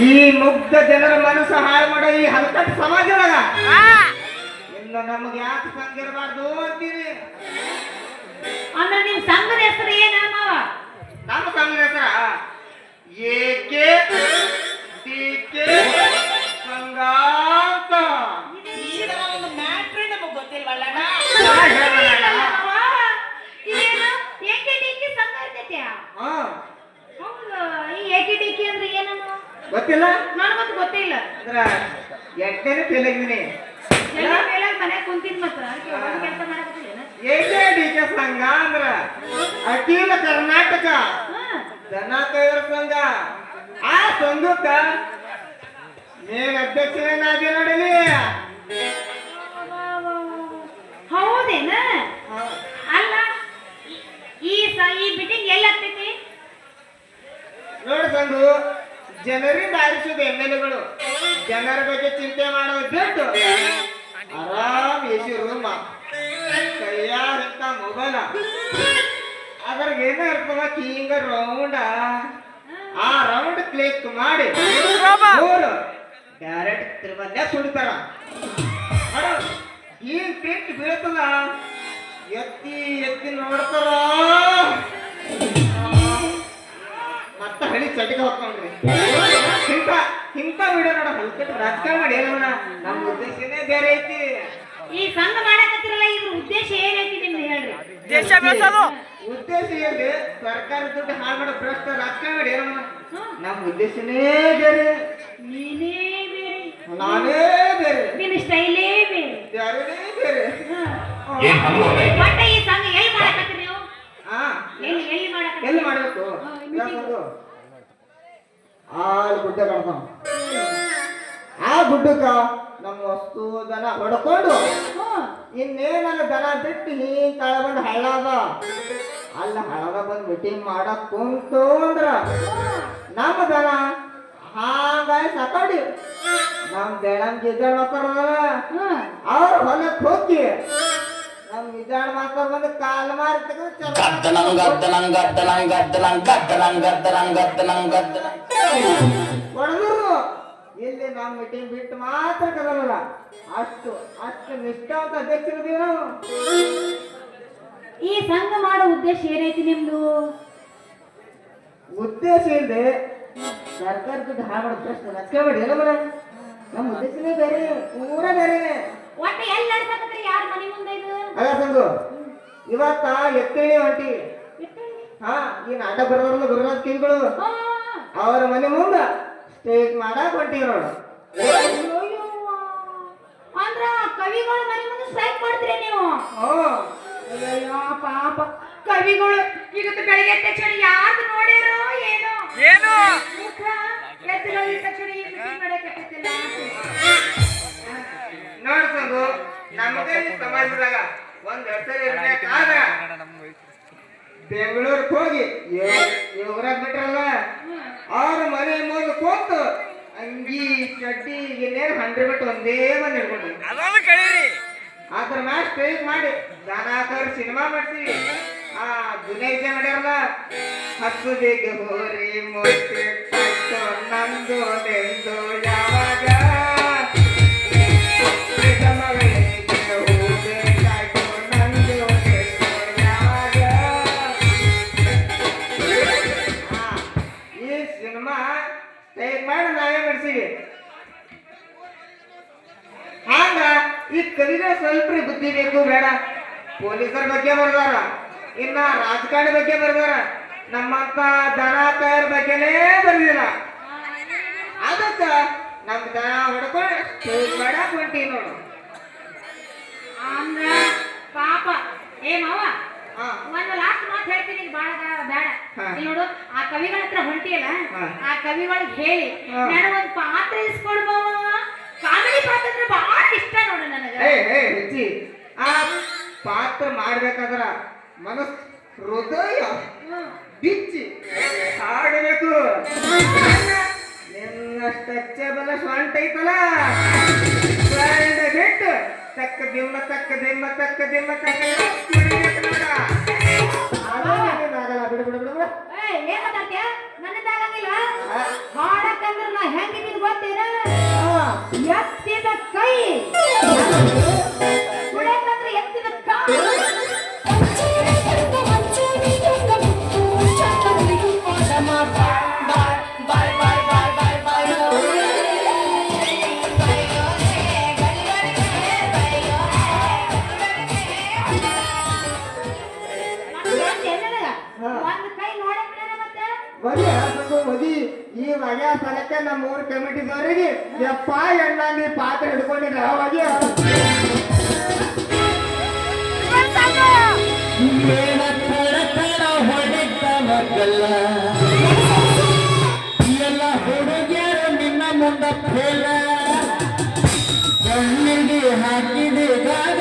ಈ ಮುಗ್ಧ ಜನರ ಮನಸ್ಸು ಹಾಳು ಮಾಡೋ ಈ ಹಲಕಟ್ಟು ಸಮಾಜದೊಳಗ ಇನ್ನು ನಮಗೆ ಯಾಕೆ ಸಂಘ ಇರಬಾರ್ದು ಅಂತೀನಿ. ಅಂದ್ರೆ ನಿಮ್ ಸಂಘದ ಹೆಸರು ಏನ ಮಾವ? ನಮ್ಮ ಸಂಘದ ಹೆಸರ ಏಕೆ ಡಿಕೆ ಸಂಘ ಅಂತ. ಒಂದು ಮ್ಯಾಟ್ರಿ ನಮಗ್ ಗೊತ್ತಿಲ್ವಲ್ಲ. ಏನು ಏಕೆ ಸಂಘ ಇರ್ತೈತೆ? ಹೌದು. ಈ ಏಕೆ ಡಿಕೆ ಅಂದ್ರೆ ಏನನ್ನು ಗೊತ್ತಿಲ್ಲ? ನನಗಂತೂ ಗೊತ್ತೇ ಇಲ್ಲ. ಅಂದ್ರ ಎಂಟನೇ ಫೇಲ್ ಆಗಿದ್ದೀನಿ. ಮನ್ಯಾಗ ಕುಂತಿದ್ ಮತ್ತ ಕೆಲಸ ಮಾಡಕತ್ತಿಲ್ಲ. ಏಕೆ ಡಿಕೆ ಸಂಘ ಅಂದ್ರ ಅಖಿಲ ಕರ್ನಾಟಕ ದನ ಕಾಯುವರ ಸಂಘ. ಆ ಸಂಘಕ್ಕ ನೀನ್ ಅಧ್ಯಕ್ಷನಾಗಿ ನೋಡಲಿ. ಹೌದೇನ? ಅಲ್ಲ ಈ ಮೀಟಿಂಗ್ ಎಲ್ಲಿ ಆಗ್ತೈತಿ? ನೋಡ ಸಂಘ ಜನರಿಂದ ಆರಿಸಿದ ಎಮ್ಮೆಲ್ಲೆಗಳು ಜನರ ಬಗ್ಗೆ ಚಿಂತೆ ಮಾಡೋದು ಬಿಟ್ಟು ಆರಾಮ್ ಎಸಿ ರೂಮ ಕೈಯಾಗ ಮೊಬೈಲ ಅದ್ರಾಗ ಏನೋ ಇರ್ತದ ಹಿಂಗ ರೌಂಡ. ಆ ರೌಂಡ್ ಕ್ಲಿಕ್ ಮಾಡಿ ಡೈರೆಕ್ಟ್ ತಿರುಮಲ್ಯ ಸುಡಿತಾರ. ಈ ಪ್ರಿಂಟ್ ಬೀಳ್ತದ ಎತ್ತಿ ಎತ್ತಿ ನೋಡ್ತಾರ ಮತ್ತ ಹಳಿ ಚಟಿಗೆ ಹೋಗ್ಕೊಂಡ್ರಿ. ಇಂಥ ವಿಡಿಯೋ ನೋಡ ಹಲ್ಕಟ್ಟು ರಾಜಕಾರಣ ಮಾಡಿ ಏನವನ ನಮ್ಮ ಉದ್ದೇಶನೇ ಬೇರೆ ಐತಿ. ಈ ಸಂಘ ಮಾಡಕತ್ತಿರಲ್ಲ ಇದ್ರ ಉದ್ದೇಶ ಏನೈತಿ ನಿಮ್ದು ಹೇಳ್ರಿ. ದೇಶ ಬೆಳೆಸೋದು ಉದ್ದೇಶ ಏನ್ರಿ? ಸರ್ಕಾರ ದುಡ್ಡು ಹಾಳು ಮಾಡೋ ಭ್ರಷ್ಟ ರಾಜಕಾರಣ ಮಾಡಿ ಏನವನ ನಮ್ಮ ಉದ್ದೇಶನೇ ಬೇರೆ. ನೀನೇ ಬೇರೆ, ನಾನೇ ಬೇರೆ, ನಿನ್ನ ಸ್ಟೈಲೇ ಬೇರೆ, ಯಾರೇ ಬೇರೆ. ಮತ್ತೆ ಈ ಸಂಘ ಎಲ್ಲಿ ಮಾಡಕತ್ತೀರಿ ನೀವು? ಎಲ್ಲಿ ಮಾಡಕತ್ತೀರಿ? ಎಲ್ಲಿ ಮಾಡ್ಬೇಕು? ಆಲ್ ಗುಡ್ಡ ಕಡ್ತಾವ. ಆ ಗುಡ್ಡಕ್ಕ ನಮ್ಮ ವಸ್ತು ದನ ಹೊಡ್ಕೊಂಡು ಇನ್ನೇನಲ್ಲ ದನ ಬಿಟ್ಟು ಹಿಂಗ್ ಕಾಳ ಬಂದು ಹಳ್ಳ ಅದ ಅಲ್ಲ ಹಳ್ಳದ ಬಂದು ಮೀಟಿಂಗ್ ಮಾಡಕ್ ಕುಂತು ಅಂದ್ರ ನಮ್ಮ ದನ ಹಾಂಗಾಗಿ ಸಾಕಾಡಿ ನಮ್ ಬೆಳಂ ಗಿಜಾಡ್ ಮಾತಾಡೋದಲ್ಲ ಅವ್ರ ಹೊಲಕ್ ಹೋಗಿ ನಮ್ ಗಿಜಾಡ್ ಮಾತಾಡ್ ಬಂದು ಕಾಲ್ ಮಾರಿ ಹೊಡೆದ್ರು. ಇಲ್ಲಿ ನಾವು ಮೀಟಿಂಗ್ ಬಿಟ್ಟು ಮಾತ್ರ ಕದಲ್ಲ. ಅಷ್ಟು ಅಷ್ಟು ನಿಷ್ಠಾವಂತ ಅಧ್ಯಕ್ಷರಿದೀವಿ ನಾವು. ಈ ಸಂಘ ಮಾಡೋ ಉದ್ದೇಶ ಏನೈತಿ ನಿಮ್ದು? ಉದ್ದೇಶ ಇಲ್ಲದೆ ಸರ್ಕಾರ ದುಡ್ಡು ಹಾಳು ಮಾಡೋ ಪ್ರಶ್ನೆ ರಚನೆ ಎಲ್ಲ ಬರ. ನಮ್ಮ ಉದ್ದೇಶನೇ ಬೇರೆ, ಪೂರ ಬೇರೆ. ಒಟ್ಟು ಎಲ್ಲಿ ನಡ್ಸಕತ್ತೀರಿ? ಯಾರ ಮನೆ ಮುಂದೆ ಇದು? ಅಲ್ಲ ಸಂಗು ಇವತ್ತ ಎತ್ತೇಳಿ ಹೊಂಟಿ. ಈ ನಾಟಕ ಬರೋದ್ರಲ್ಲ ಗುರುನಾಥ್ ಕಿಂಗ್ಗಳು ಅವರ ಮನೆ ಮುಂದ ಸ್ಟೇಜ್ ಮಾಡಕ್ ಹೊಂಟಿವಿ ನೋಡು. ಅಂದ್ರ ಕವಿಗಳ ಮನೆ ಮುಂದೆ ಸ್ಟ್ರೈಕ್ ಮಾಡ್ತೀರಿ ನೀವು? ಅಯ್ಯೋ ಪಾಪ ಕವಿಗಳು ಇವತ್ತು ಬೆಳಿಗ್ಗೆ ತಕ್ಷಣ ಯಾರು ನೋಡ್ಯಾರೋ ಏನೋ ಏನು ಎದ್ದು ತಕ್ಷಣ ಈ ಮೀಟಿಂಗ್ ಮಾಡಕತ್ತಿಲ್ಲ. ನೋಡ್ ಸಂಗು ನಮ್ಮದೇ ಸಮಾಜದಾಗ ಒಂದ್ ಹೆಸರು ಇರ್ಬೇಕಾದ್ರ ಬೆಂಗಳೂರಿಗೆ ಹೋಗಿ ಯೋಗರಾಜ್ ಬಿಟ್ರಲ್ಲ ಅವ್ರ ಮನೆ ಮುಂದೆ ಕೂತು ಅಂಗಿ ಚಡ್ಡಿ ಇನ್ನೇನು 100 ಬಿಟ್ಟು ಒಂದೇ ಬಂದು ಹಿಡ್ಕೊಂಡು ಅದೊಂದು ಕಳೀರಿ. ಅದ್ರ ಮ್ಯಾಚ್ ಸ್ಟೇಜ್ ಮಾಡಿ ದಾನಾಕರ್ ಸಿನಿಮಾ ಮಾಡ್ತೀವಿ. ಆ ದುನಿಯಾ ಮಾಡ್ಯಾರಲ್ಲ ಹಸುದಿಗೆ ಹೋರಿ ಮುಚ್ಚಿ ನಂದು ನೆಂದು ಯಾವಾಗ ಹಂಗ ಈ ಕವಿಗೆ ಸ್ವಲ್ಪ ಬುದ್ಧಿ ಬೇಕು ಬೇಡ. ಪೊಲೀಸರ ಬಗ್ಗೆ ಬರ್ದಾರ, ಇನ್ನ ರಾಜಕಾರಣ ಬಗ್ಗೆ ಬರ್ದಾರ, ನಮ್ಮಂತ ದನ ಕಾಯರ ಬಗ್ಗೆನೇ ಬರ್ದಿಲ್ಲ. ಅದಕ್ಕ ನಮ್ ದನ ಹೊಡ್ಕೊಂಡು ಮಾಡಕ್ ಹೊಂಟಿ ನೋಡು. ಅಂದ್ರ ಪಾಪ ಏ ಮಾವ ಒಂದು ಲಾಸ್ಟ್ ಮಾತು ಹೇಳ್ತೀನಿ, ಬಾಳ ಬೇಡ. ನೋಡು ಆ ಕವಿಗಳ ಹತ್ರ ಹೊಂಟಿಯಲ್ಲ, ಆ ಕವಿಗಳಿಗೆ ಹೇಳಿ ನನಗೊಂದು ಪಾತ್ರ ಇಸ್ಕೊಡು ಮಾವ. ಕಾಮಿಡಿ ಪಾತ್ರ ಅಂದ್ರೆ ಬಹಳ ಇಷ್ಟ ನೋಡು ನನಗೆ. ಹೆಚ್ಚಿ ಆ ಪಾತ್ರ ಮಾಡ್ಬೇಕಾದ್ರ ಮನಸ್ ಹೃದಯ ಬಿಚ್ಚಿ ಹಾಡಬೇಕು. ನಿನ್ನಷ್ಟ ಬಲ ಸ್ವಂಟ ಐತಲ್ಲ ಬಿಟ್ಟು ತಕ್ಕ ದಿಮ್ಮ ತಕ್ಕ ದಿಮ್ಮ ತಕ್ಕ ದಿಮ್ಮ ತಕ್ಕ ಏನ್ ಮಾತಾಡ್ತೀಯ? ನನ್ನದಾಗಂಗಿಲ್ಲ ಹಾಡಕ್ಕಂದ್ರ ನಾ ಹೆಂಗ್ ಈ ಬಗೆ ಸ್ಥಳಕ್ಕೆ ನಮ್ಮ ಊರ್ ಕಮಿಟಿದವರಿಗೆ ಯಪ್ಪ ಎಣ್ಣ ನೀ ಪಾತ್ರ ಹಿಡ್ಕೊಂಡಿದ್ರೆ ಅವಾಗ ಎಲ್ಲ ಹುಡುಗಿಯರು ನಿನ್ನ ಮುಂದ ಫೇಲ ಕಣ್ಣಿಗೆ ಹಾಕಿದೆ ಗಾಯ